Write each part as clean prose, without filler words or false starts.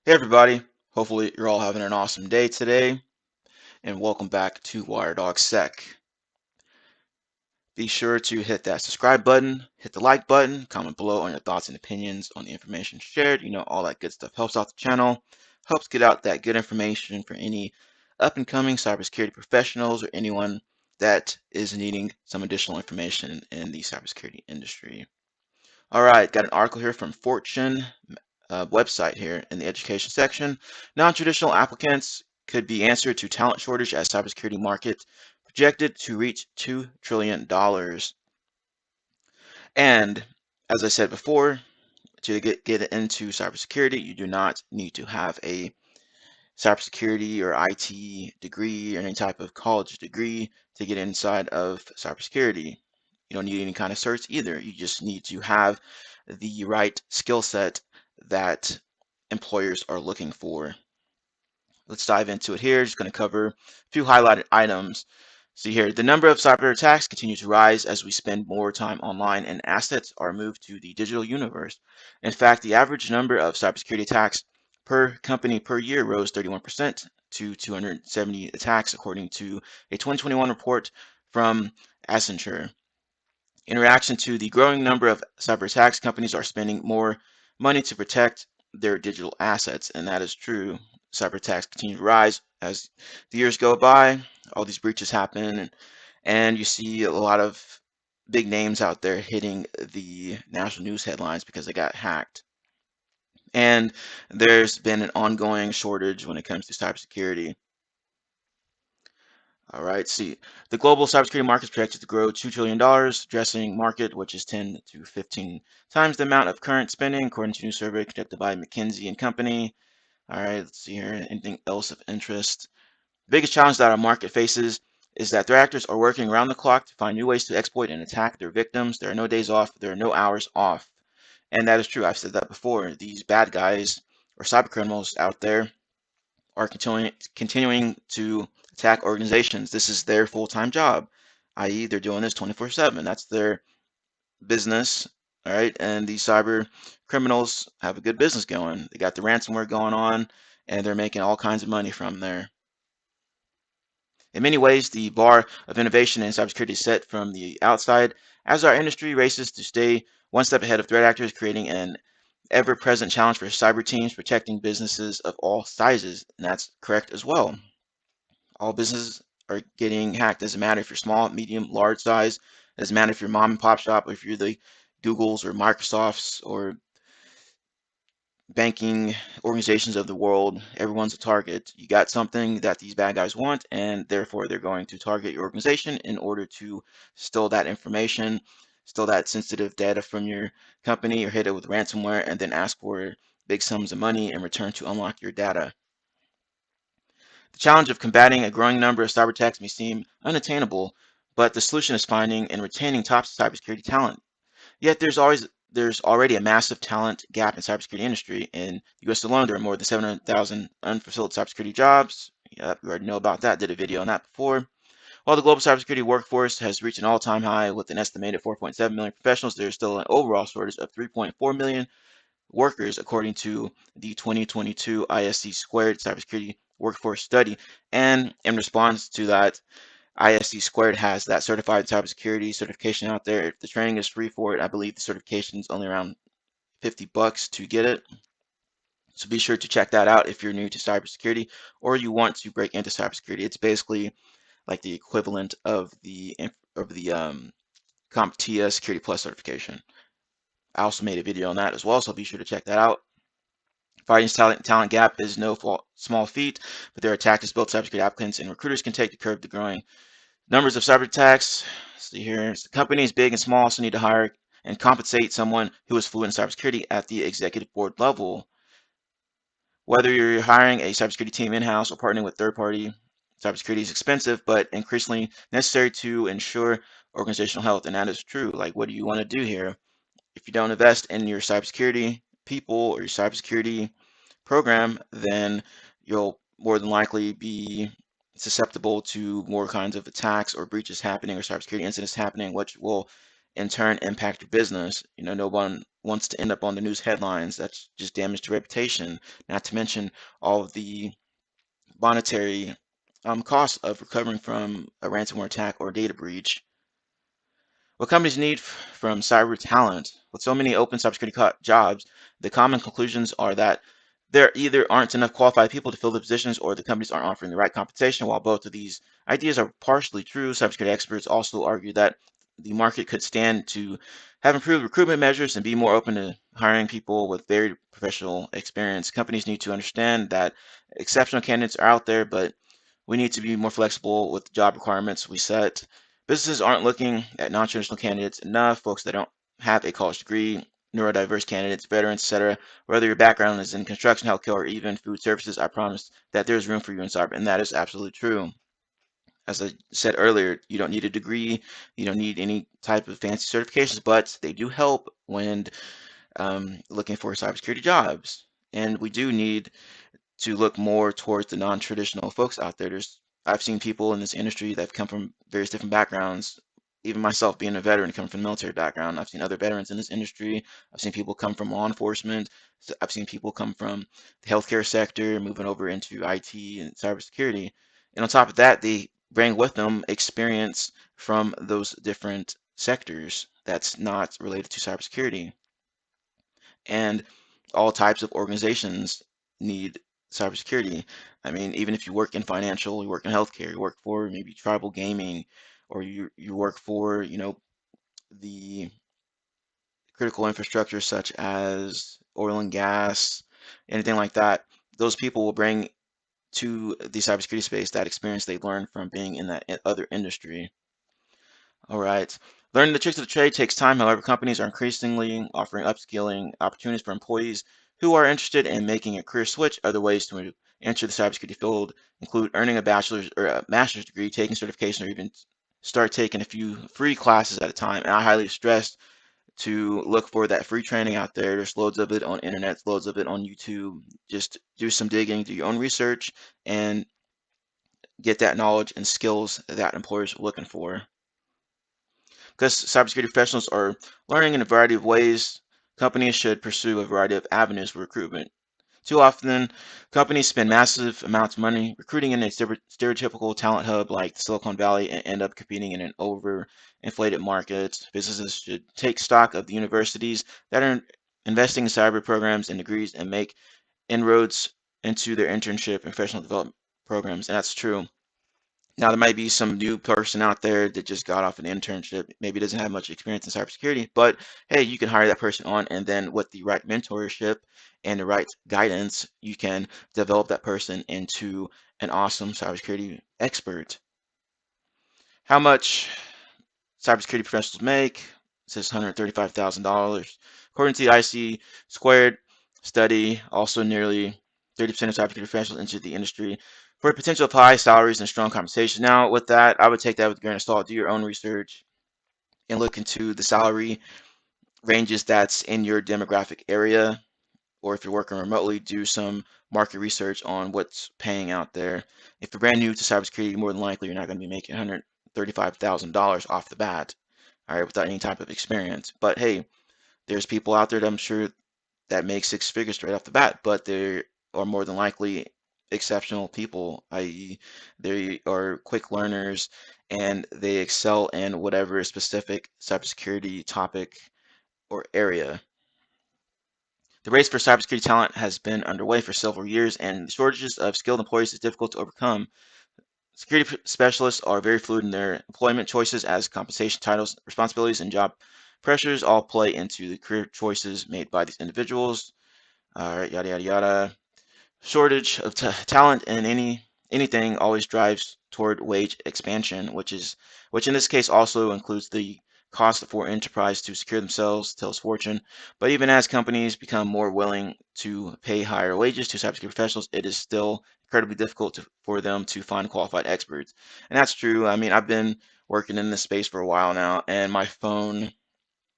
Hey everybody, hopefully you're all having an awesome day today, and welcome back to WireDogSec. Be sure to hit that subscribe button, hit the like button, comment below on your thoughts and opinions on the information shared. All that good stuff helps out the channel, helps get out that good information for any up-and-coming cybersecurity professionals or anyone that is needing some additional information in the cybersecurity industry. All right, got an article here from Fortune website here in the education section. Non-traditional applicants could be answer to talent shortage as cybersecurity market projected to reach $2 trillion. And as I said before, to get into cybersecurity, you do not need to have a cybersecurity or IT degree or any type of college degree to get inside of cybersecurity. You don't need any kind of certs either. You just need to have the right skill set that employers are looking for. Let's dive into it here. Just going to cover a few highlighted items. See here, the number of cyber attacks continue to rise as we spend more time online and assets are moved to the digital universe. In fact, the average number of cybersecurity attacks per company per year rose 31% to 270 attacks, according to a 2021 report from Accenture. In reaction to the growing number of cyber attacks, companies are spending more money to protect their digital assets, and that is true. Cyber attacks continue to rise as the years go by. All these breaches happen, and you see a lot of big names out there hitting the national news headlines because they got hacked. And there's been an ongoing shortage when it comes to cybersecurity. All right, see, the global cybersecurity market is projected to grow $2 trillion, addressing market, which is 10 to 15 times the amount of current spending, according to a new survey conducted by McKinsey and Company. All right, let's see here. Anything else of interest? The biggest challenge that our market faces is that threat actors are working around the clock to find new ways to exploit and attack their victims. There are no days off, there are no hours off. And that is true. I've said that before. These bad guys or cyber criminals out there are continuing to attack organizations. This is their full-time job, i.e., they're doing this 24/7. That's their business, all right? And these cyber criminals have a good business going. They got the ransomware going on, and they're making all kinds of money from there. In many ways, the bar of innovation in cybersecurity is set from the outside as our industry races to stay one step ahead of threat actors, creating an ever-present challenge for cyber teams protecting businesses of all sizes. And that's correct as well. All businesses are getting hacked. Doesn't matter if you're small, medium, large size. Doesn't matter if you're mom and pop shop or if you're the Googles or Microsofts or banking organizations of the world. Everyone's a target. You got something that these bad guys want, and therefore they're going to target your organization in order to steal that information, steal that sensitive data from your company, or hit it with ransomware, and then ask for big sums of money in return to unlock your data. The challenge of combating a growing number of cyber attacks may seem unattainable, but the solution is finding and retaining top cybersecurity talent. Yet there's already a massive talent gap in cybersecurity industry. In the US alone, there are more than 700,000 unfulfilled cybersecurity jobs. Yep, we already know about that, did a video on that before. While the global cybersecurity workforce has reached an all-time high with an estimated 4.7 million professionals, there is still an overall shortage of 3.4 million workers, according to the 2022 ISC Squared Cybersecurity Workforce Study. And in response to that, ISC Squared has that certified cybersecurity certification out there. The training is free for it. I believe the certification is only around $50 to get it. So be sure to check that out if you're new to cybersecurity or you want to break into cybersecurity. It's basically like the equivalent of the CompTIA Security Plus certification. I also made a video on that as well, so be sure to check that out. Fighting talent gap is no small feat, but there are tactics both cybersecurity applicants and recruiters can take to curb the growing numbers of cyber attacks. See here, companies big and small also need to hire and compensate someone who is fluent in cybersecurity at the executive board level. Whether you're hiring a cybersecurity team in-house or partnering with third-party, cybersecurity is expensive, but increasingly necessary to ensure organizational health. And that is true. Like, what do you want to do here? If you don't invest in your cybersecurity people or your cybersecurity program, then you'll more than likely be susceptible to more kinds of attacks or breaches happening or cybersecurity incidents happening, which will in turn impact your business. No one wants to end up on the news headlines. That's just damage to reputation. Not to mention all of the monetary costs of recovering from a ransomware attack or data breach. What companies need from cyber talent? With so many open cybersecurity jobs, the common conclusions are that there either aren't enough qualified people to fill the positions or the companies aren't offering the right compensation. While both of these ideas are partially true, cybersecurity experts also argue that the market could stand to have improved recruitment measures and be more open to hiring people with varied professional experience. Companies need to understand that exceptional candidates are out there, but we need to be more flexible with the job requirements we set. Businesses aren't looking at non-traditional candidates enough, folks that don't have a college degree, neurodiverse candidates, veterans, etc. Whether your background is in construction, healthcare, or even food services, I promise that there's room for you in cyber, and that is absolutely true. As I said earlier, you don't need a degree, you don't need any type of fancy certifications, but they do help when looking for cybersecurity jobs. And we do need to look more towards the non-traditional folks out there. I've seen people in this industry that have come from various different backgrounds. Even myself being a veteran, coming from a military background, I've seen other veterans in this industry. I've seen people come from law enforcement. I've seen people come from the healthcare sector, moving over into IT and cybersecurity. And on top of that, they bring with them experience from those different sectors that's not related to cybersecurity. And all types of organizations need cybersecurity. I mean, even if you work in financial, you work in healthcare, you work for maybe tribal gaming, or you work for, the critical infrastructure such as oil and gas, anything like that, those people will bring to the cybersecurity space that experience they learned from being in that other industry. All right. Learning the tricks of the trade takes time. However, companies are increasingly offering upskilling opportunities for employees who are interested in making a career switch. Other ways to enter the cybersecurity field include earning a bachelor's or a master's degree, taking certification, or even start taking a few free classes at a time. And I highly stress to look for that free training out there. There's loads of it on internet, loads of it on YouTube. Just do some digging, do your own research, and get that knowledge and skills that employers are looking for. Because cybersecurity professionals are learning in a variety of ways, companies should pursue a variety of avenues for recruitment. Too often, companies spend massive amounts of money recruiting in a stereotypical talent hub like Silicon Valley and end up competing in an overinflated market. Businesses should take stock of the universities that are investing in cyber programs and degrees and make inroads into their internship and professional development programs. And that's true. Now, there might be some new person out there that just got off an internship, maybe doesn't have much experience in cybersecurity, but hey, you can hire that person on, and then with the right mentorship and the right guidance, you can develop that person into an awesome cybersecurity expert. How much cybersecurity professionals make? It says $135,000. According to the IC Squared study, also nearly 30% of cybersecurity professionals enter the industry for a potential of high salaries and strong compensation. Now, with that, I would take that with a grain of salt. Do your own research and look into the salary ranges that's in your demographic area. Or if you're working remotely, do some market research on what's paying out there. If you're brand new to cybersecurity, more than likely you're not going to be making $135,000 off the bat, all right, without any type of experience. But hey, there's people out there that I'm sure that make six figures straight off the bat, but they are more than likely exceptional people, i.e., they are quick learners and they excel in whatever specific cybersecurity topic or area. The race for cybersecurity talent has been underway for several years, and the shortages of skilled employees is difficult to overcome. Security specialists are very fluid in their employment choices as compensation titles, responsibilities, and job pressures all play into the career choices made by these individuals. All right, yada yada yada. Shortage of talent in anything always drives toward wage expansion, which in this case also includes the cost for enterprise to secure themselves, tells Fortune. But even as companies become more willing to pay higher wages to cybersecurity professionals, it is still incredibly difficult for them to find qualified experts. And that's true. I mean, I've been working in this space for a while now, and my phone,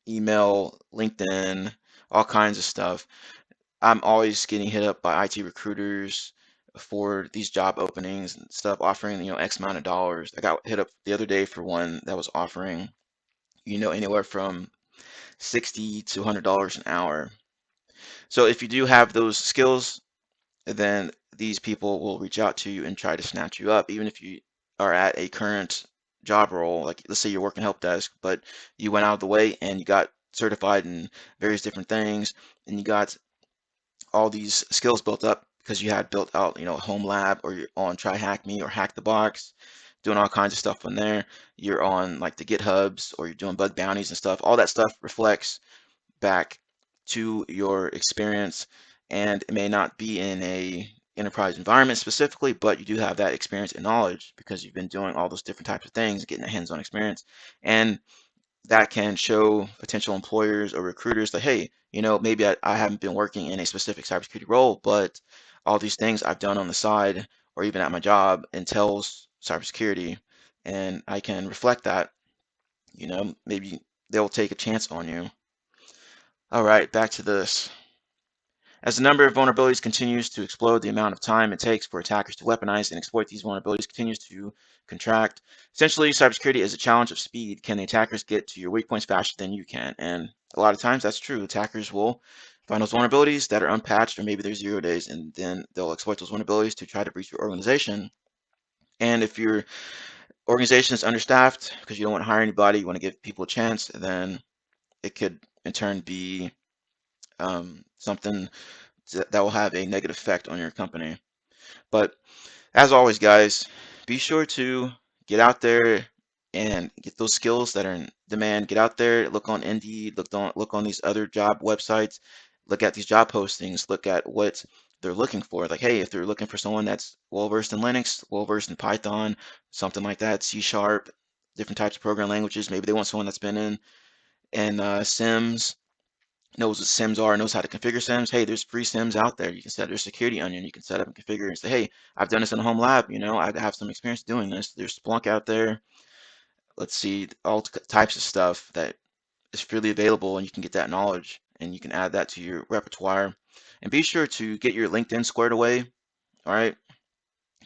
email, LinkedIn, all kinds of stuff, I'm always getting hit up by IT recruiters for these job openings and stuff offering, X amount of dollars. I got hit up the other day for one that was offering, anywhere from 60 to $100 an hour. So if you do have those skills, then these people will reach out to you and try to snatch you up, even if you are at a current job role. Like, let's say you're working help desk, but you went out of the way and you got certified in various different things, and you got all these skills built up because you had built out, a home lab, or you're on Try Hack Me or Hack the Box, doing all kinds of stuff on there. You're on like the GitHubs, or you're doing bug bounties and stuff. All that stuff reflects back to your experience, and it may not be in a enterprise environment specifically, but you do have that experience and knowledge because you've been doing all those different types of things, getting a hands-on experience. And that can show potential employers or recruiters that, hey, maybe I haven't been working in a specific cybersecurity role, but all these things I've done on the side or even at my job entails cybersecurity, and I can reflect that. Maybe they'll take a chance on you. All right, back to this. As the number of vulnerabilities continues to explode, the amount of time it takes for attackers to weaponize and exploit these vulnerabilities continues to contract. Essentially, cybersecurity is a challenge of speed. Can the attackers get to your weak points faster than you can? And a lot of times that's true. Attackers will find those vulnerabilities that are unpatched, or maybe they're 0 days, and then they'll exploit those vulnerabilities to try to breach your organization. And if your organization is understaffed because you don't want to hire anybody, you want to give people a chance, then it could in turn be something that will have a negative effect on your company. But as always, guys, be sure to get out there and get those skills that are in demand. Get out there, look on Indeed, look on these other job websites, look at these job postings, look at what they're looking for. Like, hey, if they're looking for someone that's well versed in Linux, well versed in Python, something like that, C Sharp, different types of program languages. Maybe they want someone that's been in SIMs, knows what SIMs are, knows how to configure SIMs. Hey, there's free SIMs out there. You can set their security onion. You can set up and configure and say, hey, I've done this in a home lab. I have some experience doing this. There's Splunk out there. Let's see, all types of stuff that is freely available, and you can get that knowledge and you can add that to your repertoire. And be sure to get your LinkedIn squared away. All right.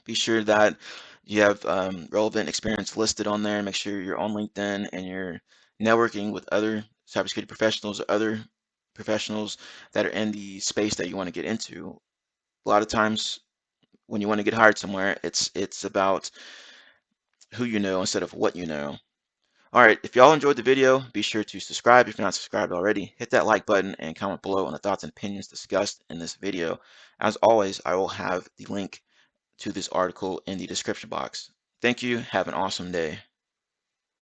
Be sure that you have relevant experience listed on there. Make sure you're on LinkedIn and you're networking with other cybersecurity professionals or other professionals that are in the space that you want to get into. A lot of times when you want to get hired somewhere, it's about who you know instead of what you know. All right, if y'all enjoyed the video, be sure to subscribe if you're not subscribed already. Hit that like button and comment below on the thoughts and opinions discussed in this video. As always, I will have the link to this article in the description box. Thank you. Have an awesome day.